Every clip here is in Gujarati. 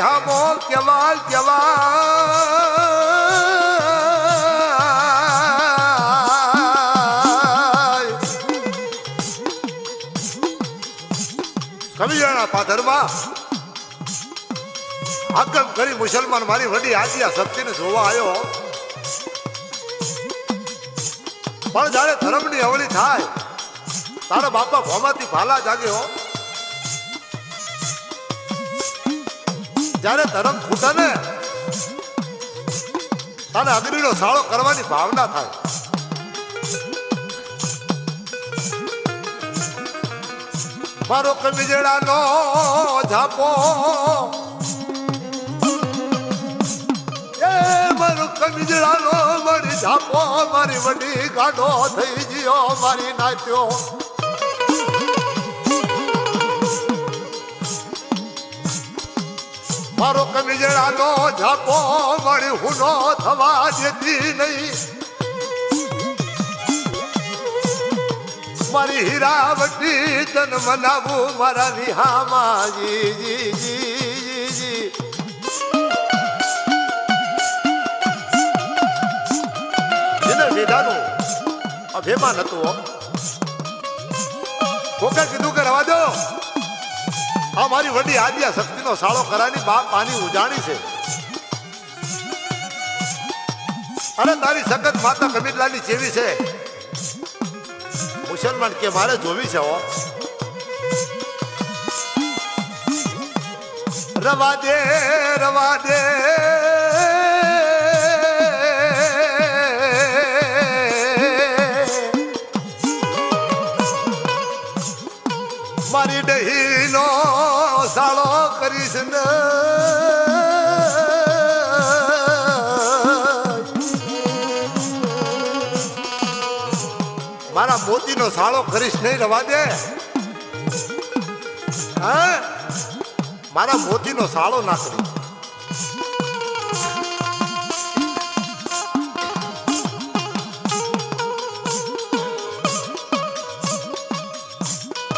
હામો કેવા કવિયાણા પાથરમાં આગમ કરી મુસલમાન મારી વડી આદિયા શક્તિને જોવા આવ્યો, પણ જયારે ધર્મની અવળી થાય તારા બાપા ભોમાંથી ભાલા જાગ્યો, જયારે ધર્મ ફૂટે ને તારે અગ્નિનો સાળો કરવાની ભાવના થાય. મારો કવિજડાનો ઝાપો મારો કવિજડાનો મારી ઝાપો મારી વડી ગાડો થઈ ગયો મારી નાચ્યો. મારો કવિજડાનો ઝાપો મારી હુનો થવા દેતી નહીં. મારી હીરાવટી તન મનાવું મારા વિહામાં જી જેને વેદાનું અભિમાન હતું, કોકે કીધું કે રવા દો, આ મારી વડી આદિયા શક્તિનો સાળો કરાની બાપ પાની ઉજાણી છે, અને તારી સખત માતા કબીરલાલની જેવી છે. મુસલમાન કે મારે જોવી છે હો. રવા દે મારી ડહીનો સાળો કરીશ ને મારા મોતીનો સાળો કરીશ નહીં. રવા દે, હા મારા મોતીનો સાળો ના કરી.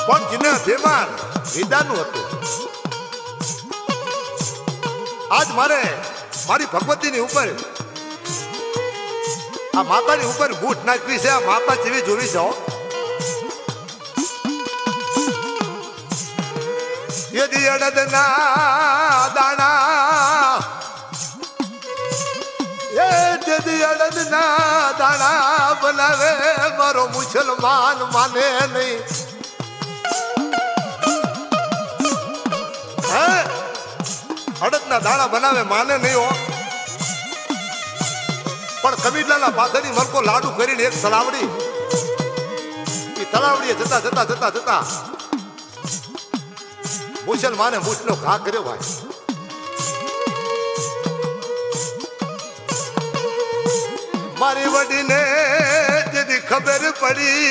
પણ જેને અભિમાન વિદાનું હતું, આજ મારે મારી ભગવતીની ઉપર આ માતાની ઉપર બૂટ નાખવી છે. આ માતા જેવી જોવી છે. યદી અડદના દાણા યદી અડદના દાણા બનાવે મારો મુસલમાન માને નહીં. અડદના દાણા બનાવે માને નહીં હો. પણ કબીરલાલના પાથરની મલકો લાડુ કરીને એક તલાવડી, એ તલાવડીએ જતા મુસલમાને મૂઠનો ઘા કર્યો ભાઈ. મારી વડીને જેથી ખબર પડી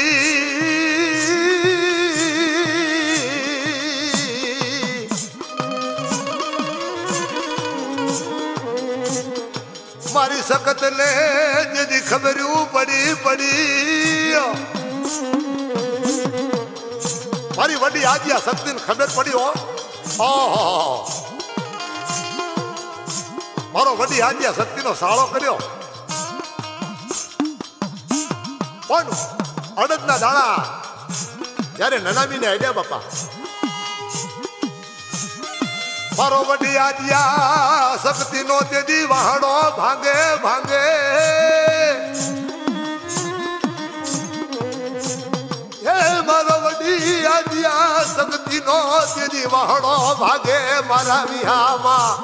મારી સખત ને જેથી ખબર પડી મારી વડી આદિયા શક્તિને ખબર પડી હો. મારો વડી આદિયા શક્તિનો સાળો કર્યો, પણ અડદના દાણા જયારે નનામીને આડ્યા બાપા, મારો વડી આદિયા શક્તિનો તેદી વાહડો ભાંગે મારો વડી આદિયા શક્તિનો તેદી વાહડો ભાગે મારા વિહામાં.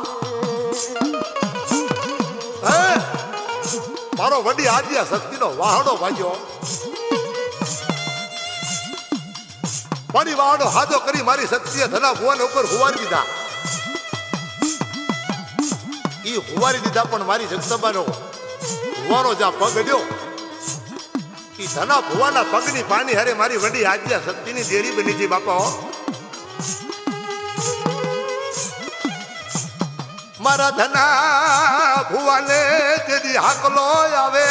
મારો વડી આદિયા શક્તિનો વાહડો ભાગ્યો, મારી વાહડો હાજો કરી મારી શક્તિએ ધના ભુવન ઉપર હુવારી દીધા. ઈ હુવારી દીધા, પણ મારી જગદંબાનો હુવાનો જ્યાં પગ અડ્યો, ઈ ધના ભુવાના પગની પાણી હારે મારી વડી આદિયા શક્તિની દેરી બની છે બાપા. મારા ધના ભુવાને તેદી હાકલો આવે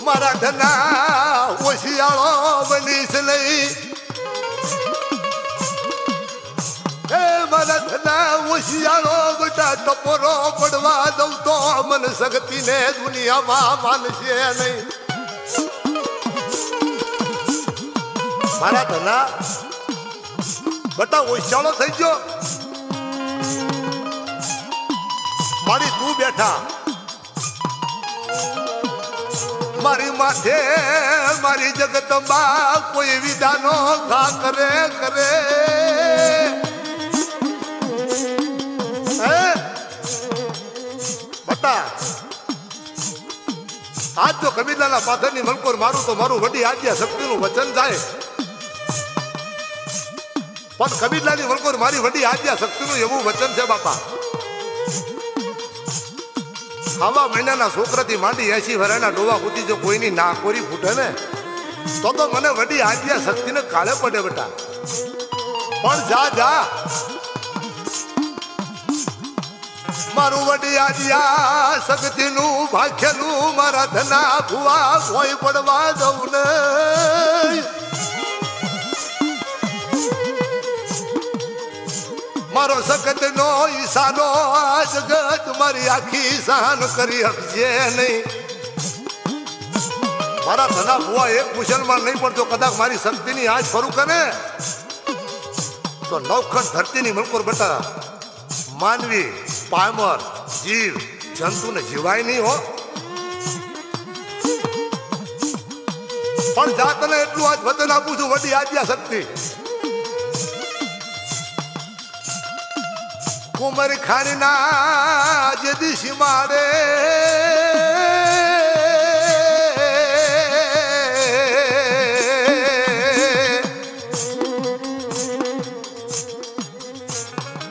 મારા ધના શિયાળો બટા ટપોરો પડવા દઉં તો મન શક્તિને દુનિયામાં માનશે નહીં. મારા ધના બટા ઓછાળો થઈ ગયો. મારી તું બેઠા મારી માથે મારી જગતમાં કોઈ વિધાનો ઘા કરે કરે બટા આજ તો કબીરલાના પાથરની મલકોર મારું તો મારું વડી આજ્ઞા શક્તિનું વચન જાય. પણ કબીરલાની મલકોર મારી વડી આજ્ઞા શક્તિનું એવું વચન છે બાપા. આવા મહિનાના છોકરાથી માંડી 80 વર્ષના ડોવા સુધી જો કોઈની ના કોરી ફૂટે ને તો મને વડી આજ્ઞા શક્તિને કાળે પડે બેટા. પણ જા જા મારું વડી આજ્ઞા શક્તિનું ભાગ્યનું મારા ધના ભુવા કોઈ પડવા દઉં ને. મારો સખત નો ઈશાનો આ જગત મારી આખી સહન કરી શકશે નહીં. મારા ધના ભુવા એક મુસલમાન નહીં પણ જો કદાચ મારી શક્તિની આજ ફરું કરે તો નવખંડ ધરતીની મલકોર બેટા માનવી પામર જીવ જંતુને જીવાય નહીં હો. પણ જાતને એટલું આજ વચન આપું છું વડી આજ્ઞા શક્તિ. કુમર ખાનના જે દિશી મારે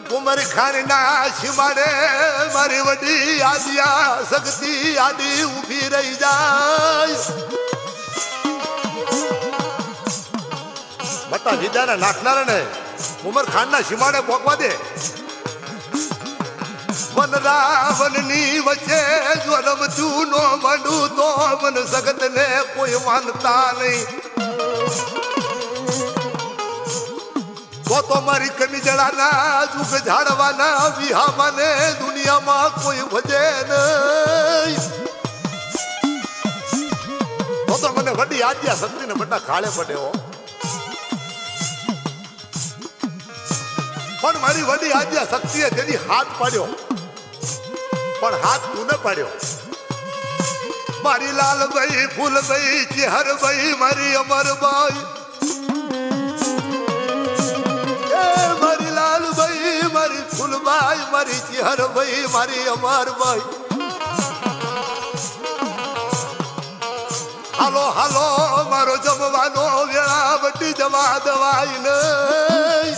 કુમર ખાનના શિમાડે મારી વડી આજ્ઞા શક્તિ આડી ઊભી રહી જાય. બતા વિદ્યાને નાખનારા ને ઉમર ખાનના શિમાડે પોકવા દે. વનરાવનની વચ્ચે જો રમતું નો મંડું તો મન સગત ને કોઈ માનતા નહીં. તો મારી કમી જડાના દુઃખ ઝાડવાના વિહામાને દુનિયામાં કોઈ ભજે નહીં. તો મને વડી આજ્ઞા શક્તિને બટા કાળે પડે હો. પણ મારી વડી આજ્ઞા શક્તિએ તેની હાથ પાડ્યો પણ હાથ તું ન પાડ્યો. મારી લાલભાઈ ફૂલભાઈ ચેહરભાઈ મારી અમરભાઈ મારી લાલભાઈ મારી ફૂલભાઈ મારી ચેહરભાઈ મારી અમરભાઈ હાલો હાલો મારો જમવાનો વેળા વટી જવા દવાઈ નહીં.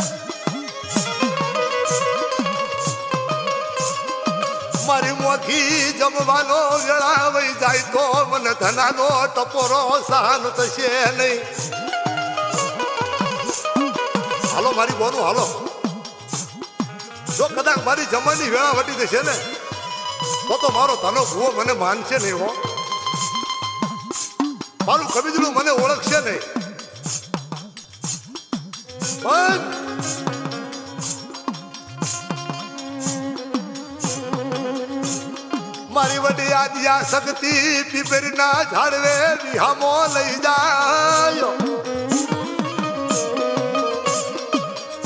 મારી મોખી જમવાનો વેળા વહી જાય તો મને ધનાનો ટપોરો સહન થશે નહીં. હાલો મારી બોનું હાલો. જો કદાચ મારી જમવાની વેળા વટી જશે ને તો મારો ધનો ભૂવો મને માનશે નહીં હો. મારું કબીજલું મને ઓળખશે નહીં. પણ મારી વડી આજ્ઞા શક્તિ પીપરના ઝાડવે વિહામો લઈ જાય.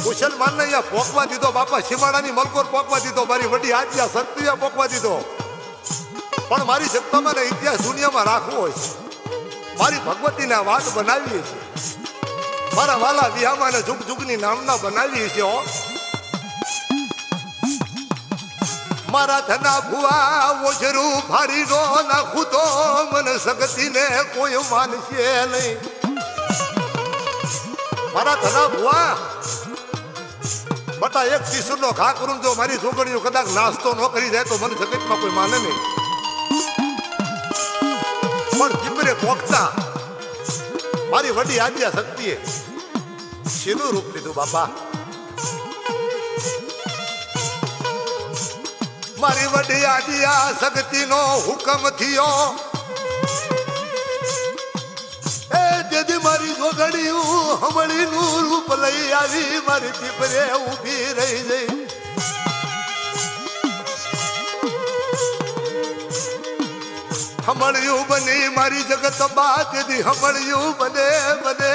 મુસલમાન ને અહીંયા પોકવા દીધો બાપા. શિમાડાની મલકોર પોકવા દીધો. મારી વડી આજ્ઞા શક્તિએ પોકવા દીધો. પણ મારી સત્તામાં ને ઇતિહાસ દુનિયામાં રાખવો હોય છે. મારી ભગવતીને વાત બનાવી છે. મારા વાલા વિહામાં ને જુગ જુગની નામના બનાવી છે હો. મારા ધના ભુવા ઓછરું ભારી નો નાખું તો મને શક્તિને કોઈ માનશે નહીં. મારા ધના ભુવા બટા એક શિશુનો ઘા કરું જો મારી છોકરીઓ કદાચ નાસ્તો ન કરી જાય તો મને જગતમાં કોઈ માને નહીં. પણ જીવરે પોખતા મારી વડી આજ્ઞા શક્તિએ શેનું રૂપ લીધું બાપા. મારી વડી આજ્ઞા શક્તિનો હુકમ થયો એ જેથી મારી જોગણીયું હમણીનું રૂપ લઈ આવી મારી પીપરે ઊભી રહી જઈ. હમળ્યું બની મારી જગત બાતથી હમળ્યું બને બને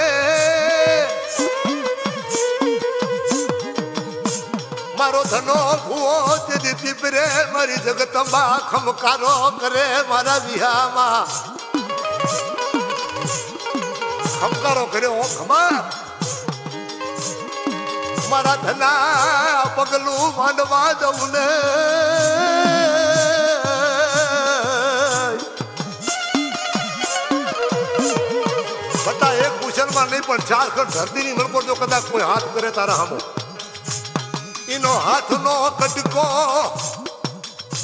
મારો ધનો ભૂવો તેથી પીપરે મારી જગતમાં ખમકારો કરે મારા વિહામાં ખમકારો કર્યો ખમા મારા ધના પગલું માંડવા દઉં ને બટા એક મુસલમાન નહીં પણ ચાર ખંડ ધરતીની મલકો જો કદાચ કોઈ હાથ કરે તારા હામો એનો હાથનો કટકો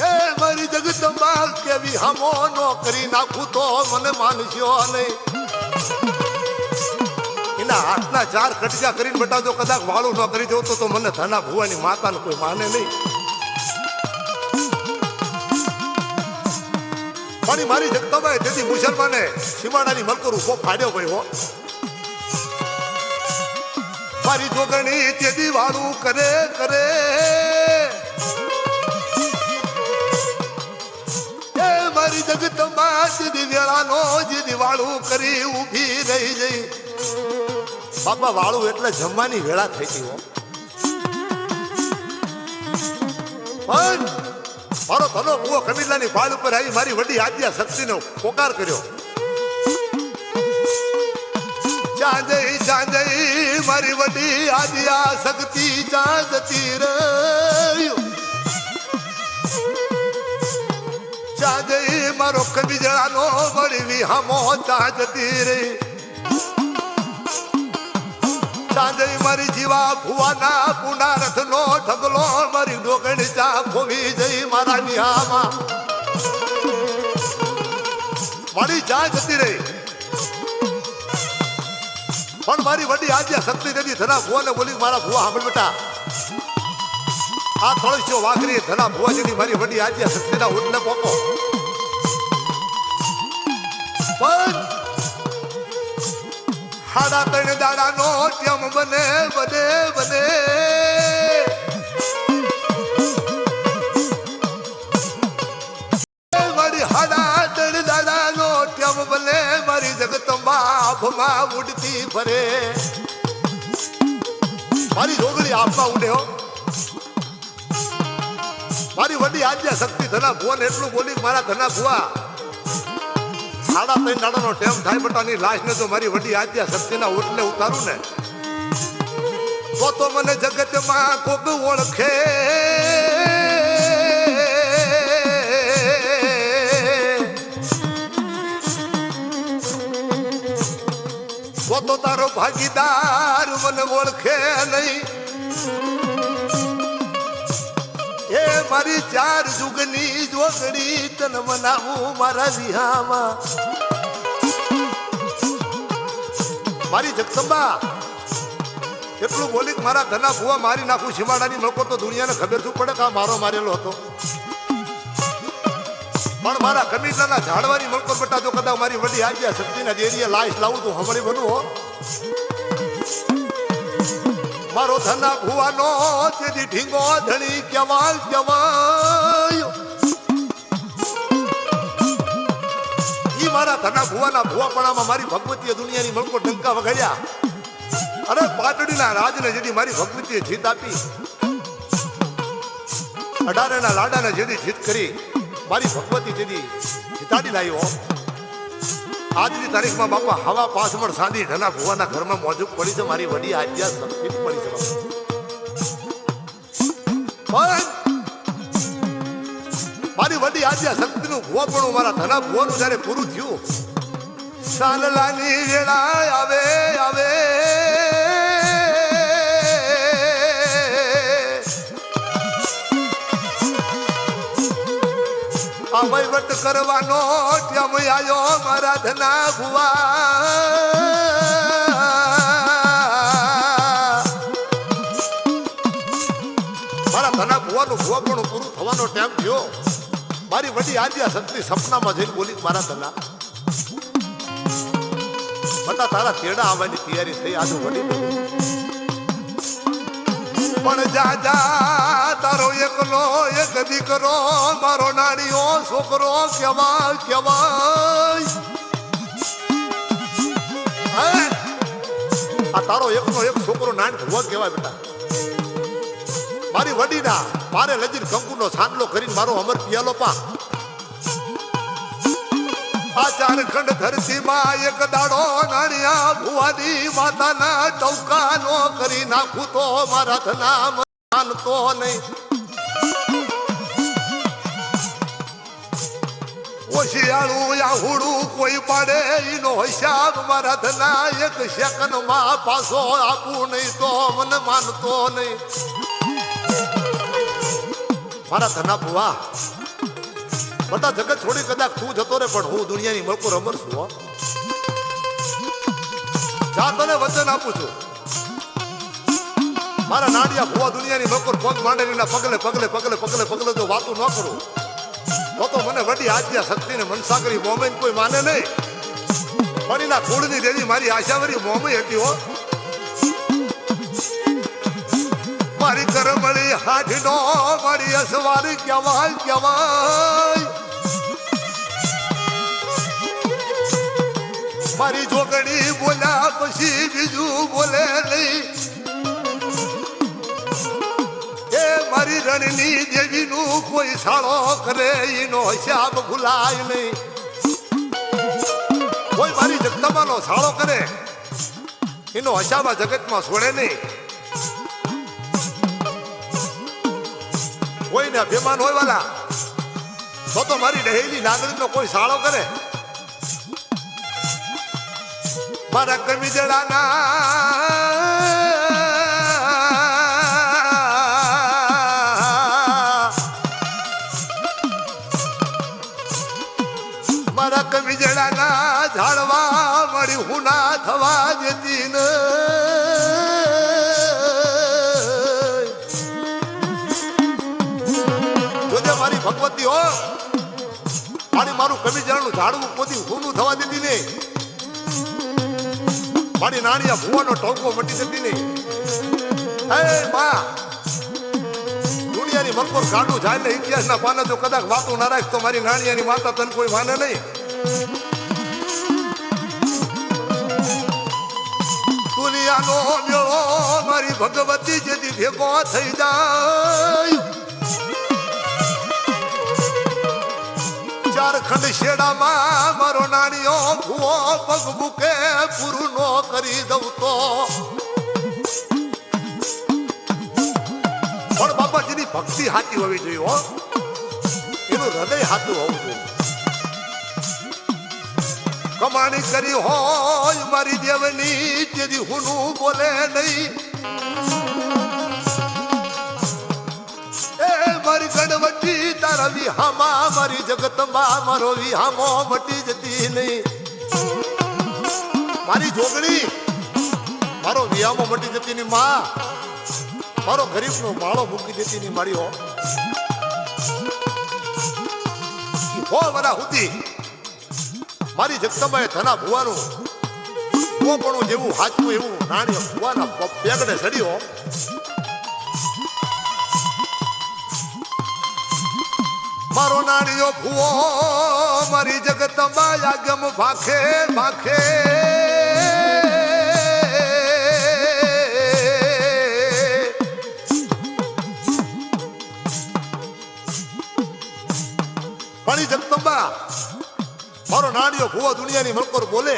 એ મારી જગતમાં કેવી હામો નો કરી નાખું તો મને માનશો નહીં એના હાથના ચાર કટકા કરીને બટા જો કદાચ વાળું ન કરી દઉં તો મને ધના ભુવાની માતાને કોઈ માને નહીં પણ મારી જગતમાં તેથી મુસલમાને સીમાડાની મલકોર ઉભો ફાડ્યો ભાઈ હો મારી જોગણી તેથી વાળું કરે કરે એ મારી જગતમાં સીધી વેળાનો જીધી વાળું કરી ઊભી રહી જઈ બાપા વાળું એટલે જમવાની વેળા થઈ ગઈ હો પણ મારો ધનો ભૂવો કબીલાની ભાડ ઉપર આવી મારી વડી આદ્યા શક્તિનો પોકાર કર્યો ચાંદઈ ચાંદઈ મારી વડી આદ્યા શક્તિ ચાંદતી રહ્યો ચાંદઈ મારો કબીલાનો વળી વિહામો ચાંદતી રહી ચાંદઈ મારી જીવા ભુવાના પુનારથ નો ઢગલો મારી ડોગણી ચા ખોવી જઈ મારા વિહામાં મારી ચા જતી રહી પણ મારી વડી આદ્યા શક્તિ નથી ધના ભુવાને બોલી મારા ભુવા સાંભળ બેટા આ થોડીશો વાઘરી ધના ભુવા જેની મારી વડી આદ્યા શક્તિના ઉઠને પોકો પણ હાડા ત્રણ દાડાનો ટેમ બને બને બને મારી હાડા ત્રણ દાડાનો ટેમ બને મારી જગતમાં આભમાં ઉડતી ફરે મારી જોગણી આભમાં ઉડે હો મારી વડી આદ્યા શક્તિ ધના ભુવાને એટલું બોલી મારા ધના ભુવા સાડા ત્રણ દાડાનો ટેમ થાય બટાની લાશ ને જો મારી વડી આદ્યા શક્તિના ઓટલે ઉતારું ને તો મને જગતમાં કોક ઓળખે તો તારો ભાગીદાર મને ઓળખે નહીં એ મારી ચાર જુગની જોગણી તન મનાવું મારા વિહામાં મારી જગદંબા એટલું બોલી મારા ધના ભુવા મારી નાખું સીમાડાની મલકો તો દુનિયાને ખબર શું પડે કે આ મારો મારેલો હતો પણ મારા કમીટરના ઝાડવાની મલકો બટા જો કદાચ મારી વડી આદ્યા શક્તિના દેરીએ લાશ લાવું તો હમણી બનવું હો મારો ધના ભુવાનો તેથી ઢીંગો ધણી કેવાલ કેવાય ઈ મારા ધના ભુવાના ભુવાપણામાં મારી ભગવતીએ દુનિયાની મલકો ડંકા વગાડ્યા અરે પાટડીના રાજને જેથી મારી ભગવતીએ જીત આપી 18 ના લાડાને જેથી જીત કરી મારી ભગવતી જેથી જીતાડી લાવ્યો આજની તારીખમાં બાપા હવા પાસમણ સાંધી ધના ભુવાના ઘરમાં મોજુક પડી છે મારી વડી આદ્યા શક્તિ પડી છે મારી વડી આદ્યા શક્તિનું ભુવાપણું મારા ધના ભુવાનું જયારે પૂરું થયું સાલલાની વેળા આવે આવે આ વહીવટ કરવાનો ટેમ આયો મારા ધના ભુવા મારા ધના ભુવાનું ભુવાપણું પૂરું થવાનો ટાઈમ થયો મારી વડી આદ્યા શક્તિ સપનામાં જઈને બોલી મારા ધના બટા તારા તેડા આવવાની તૈયારી થઈ આજે વડી પણ જા જા તારો એક એકનો એક દીકરો મારો નાનીઓ છોકરો કેવાય કેવાય. આ તારો એકનો એક છોકરો નાની ભુવા કેવાય બેટા. મારી વડીના મારે લજીર કંકુનો સાંડલો કરીને મારો અમર પિયાલો પા. આ ઝારખંડ ધરતીમાં એક દાડો નાણિયા ભુવાની માતાના ટૌકાનો કરી નાખું તો મારા ધના માનતો નહીં. ઓશિયાળું યાહુડું કોઈ પાડે ઈનો હિસાબ મારા ધના એક સેકન્ડમાં પાછો આપું નહીં તો મને માનતો નહીં. મારા ધના ભુવા બધા જગત છોડી કદાચ તું જતો રે પણ હું દુનિયાની મલકો રમર છું. જા તને વચન આપું છું મારા નાડિયા ભુવા દુનિયાની મલકો પગ માંડેલીના પગલે પગલે પગલે પગલે પગલે જો વાતું ન કરું તો મને વડી આદ્યા શક્તિને મનસાગરી મોમેન કોઈ માને નહીં. પણ એના કુળની દેવી મારી આશાવરી મોમી હતી હો. મારી કરમળી હાથનો મારી અસવારી કહેવાય કહેવાય. મારી જોગણી બોલ્યા પછી બીજું બોલે નહીં. એ મારી રણની દેવીનું કોઈ સાળો કરે એનો હિસાબ ભૂલાય નહીં. કોઈ મારી જગદંબાનો સાળો કરે એનો હિસાબ આ જગતમાં છોડે નહીં. કોઈને અભિમાન હોય વાલા તો મારી ડહેલી નાગરિકનો કોઈ સાળો કરે. મારા કમીજડાના મારા કમીજડાના ઝાડવા મળી હું ના થવા દેતી ને. મારી ભગવતી હો મારી મારું કમીજડાનું ઝાડવું પોતી ઊનું થવા દેતી નહીં. મારી નાણિયા ભુવાનો ટોકો મટી જતી નહીં. હે માં દુનિયાની મલકોર કાઢું જાય ને ઇતિહાસના પાના જો કદાચ વાતો ના રાખ તો મારી નાણિયાની માતા તને કોઈ માને નહીં. દુનિયાનો મેળો મારી ભગવતી જેથી ભેગો થઈ જાય. ઝારખંડ શેડામાં મારો નાનીયો ભુવો પગ મૂકે પૂરું નો કરી દઉં તો પણ બાપાજીની ભક્તિ હાથી હોવી જોઈએ હો. એનું હૃદય હાથું હોવું જોઈએ. કમાણી કરી હોય મારી દેવની તેથી હુનું બોલે નહીં. મારી ગણવટી તારા વિહામાં મારી જગતમાં મારો વિહામો મટી જતી નહીં. મારી જોગણી મારો વિહામો મટી જતી ની માં મારો ગરીબનો માળો મૂકી દેતી ની મારી હો વરા સુધી મારી જગતમાં ધના ભુવાનું પણ જેવું હાચવું એવું નાણી ભુવાના પેગડે ચડ્યો. મારો નાણીયો ભુવો મારી જગતમાં આગમ ભાખે ભાખે. પાણી જગદંબા મારો નાણીયો ભુવો દુનિયાની મલકોર બોલે.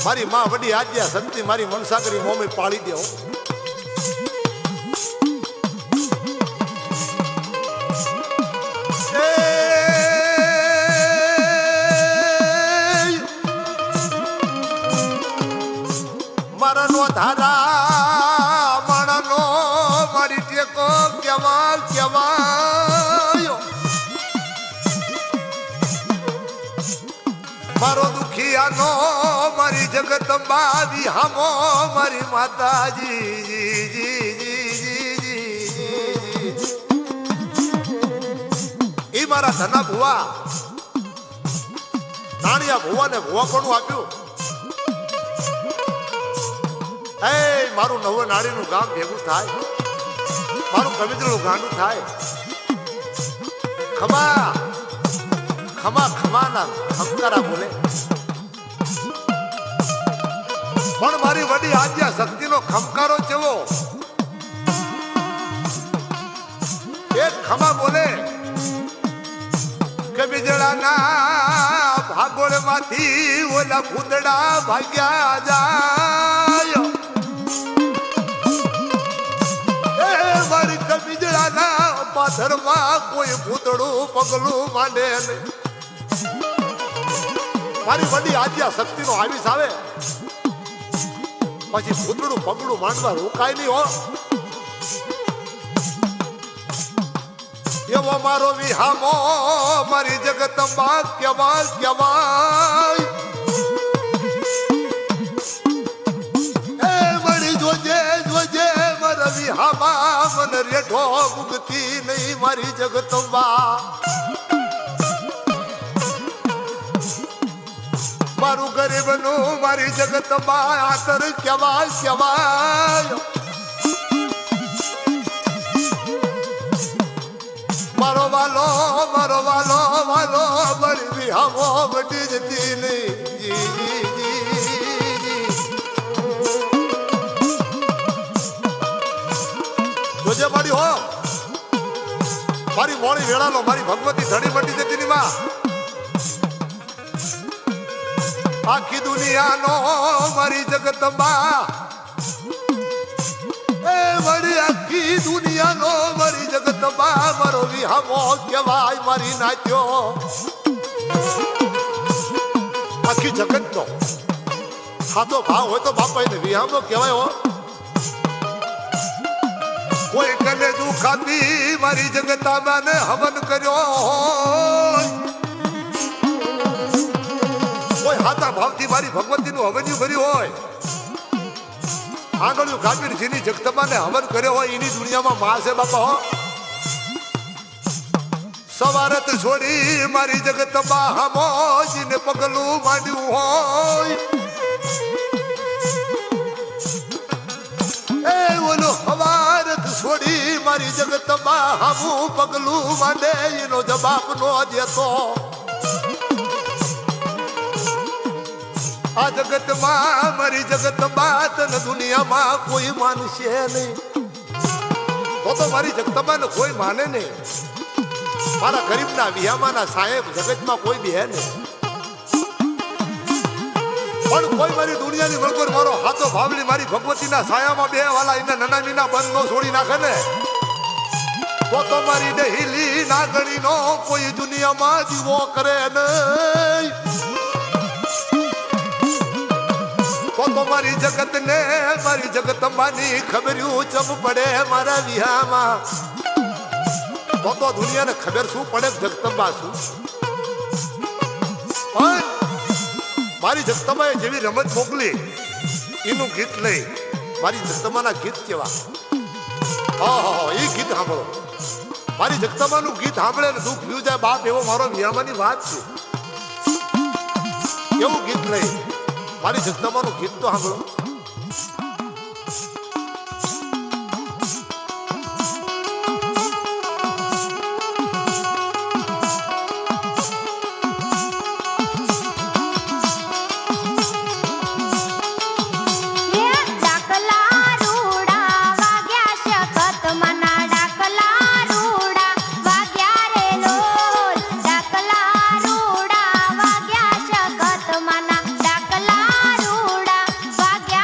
મારી માં વડી આદ્યા શક્તિ મારી મનસાગરી મોમે પાળી દે. ધારા મણનો મારી ટેકો કેવા કેવાયો. મારો દુખિયાનો મારી જગતંબા વિહામો મારી માતાજી. એ મારા ધના ભુવા નાણિયા ભુવાને ભુવાપણું આપ્યું. એ મારું નવું નાળીનું ગામ ભેગું થાય મારું કવિતરું ગાંડું થાય. ખમા ખમા ખમાના ખમકારા બોલે. પણ મારી વડી આજ્ઞા શક્તિનો ખમકારો જેવો એક ખમા બોલે કે બીજળાના ભાગોળ માંથી ઓલા ભૂતડા ભાગ્યા જાય. એ મારી કબીજળાના પાથરમાં કોઈ ભૂતડું પગલું માંડે નહીં. મારી વડી આજ્ઞા શક્તિનો આવીશ આવે પછી ભૂતડું પગલું માંડવા રોકાય નહીં હો. એવો મારો વિહામો મારી જગતમાં કેવાય કેવાય. એ મળી જોજે જોજે મારા વિહામા મન રેઠો મુક્તિ નહીં મારી જગતમાં. મારું ગરીબનું મારી જગતમાં આતર કેવાય કેવાય. મારો વાલો વાલો મારી વિહામો વટી જતી નહીં. જોજે મારી હો મારી મોડી વેળાનો મારી ભગવતી ધડી વટી જતી ની માં. આખી દુનિયાનો મારી જગતમાં એ મારી આખી દુનિયાનો મારી જગતમાં મારો વિહામો કહેવાય મારી નાચ્યો. આખી જગતનો સાચો ભાવ હોય તો બાપા એને વિહામો કહેવાય હો. કોઈ કને દુઃખ આપી મારી જગતમાં ને હવન કર્યો. કોઈ હાથા ભાવથી મારી ભગવતીનું હવન્યું ભર્યું હોય. આંગળીઓ કાપીને જેની જગતમાને હવન કર્યો હોય એની દુનિયામાં માં છે બાપા હો. સવારત છોડી મારી જગતમાં હમોજીને પગલું માંડ્યું હોય. એ ઓલો સવારત છોડી મારી જગતમાં હમું પગલું માંડે એનો જવાબ નો દેતો. આ જગતમાં મારી જગતમાં તને દુનિયામાં કોઈ માનશે નહીં. તો મારી જગતમાં કોઈ માને નહીં. મારા ગરીબના વિહામાના સાહેબ જગતમાં કોઈ બે નહીં. પણ કોઈ મારી દુનિયાની વળગોર મારો હાથો ભાવલી મારી ભગવતીના સાયામાં બે વાલા એના નાના મીના બંધ નો છોડી નાખે ને તો મારી ડહીલી નાગણીનો કોઈ દુનિયામાં જીવો કરે નહીં. તો મારી જગત ને મારી જગતમાંની ખબર્યું ચમ પડે મારા વિહામાં. તો દુનિયાને ખબર શું પડે જગતમાં શું. પણ મારી જગતમાં જેવી રમત મોકલી એનું ગીત લઈ મારી જગતમાના ગીત કેવા. એ ગીત સાંભળો. મારી જગતમાનું ગીત સાંભળે ને દુઃખ થયું જાય બાપ એવો મારો વિહામાની વાત છે. એવું ગીત લઈ મારી જગદંબાનું ગીત તો સાંભળો. વાગ્યા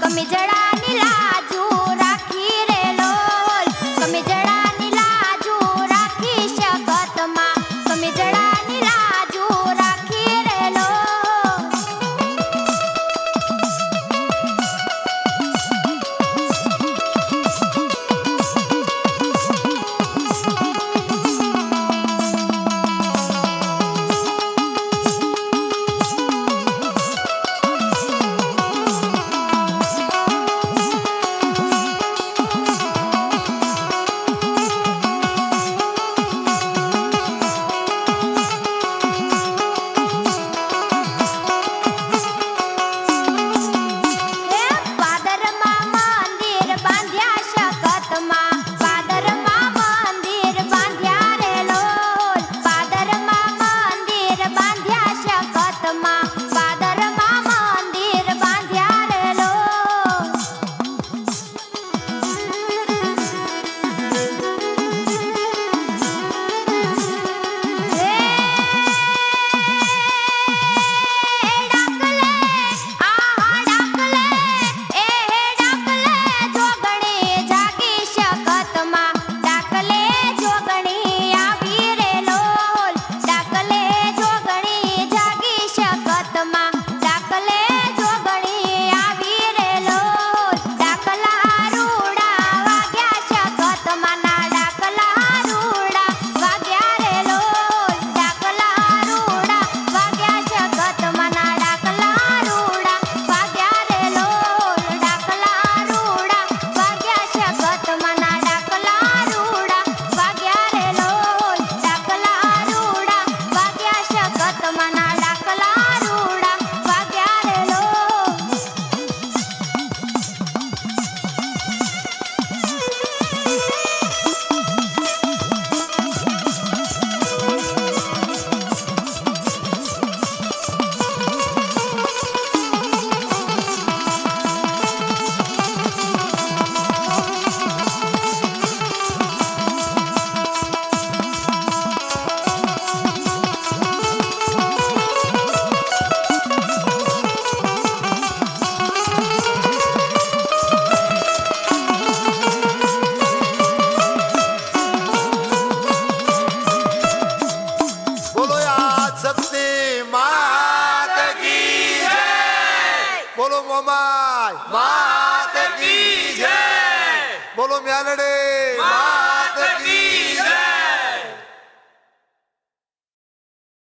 કમિજડાની લાજુ રાખી રે લોલ કમિજડાની લાજુ રાખી શકતમાં કમિજડાની લાજુ રાખી રે લોલ બોલો મોમાય માત કી જય બોલો મ્યાલડે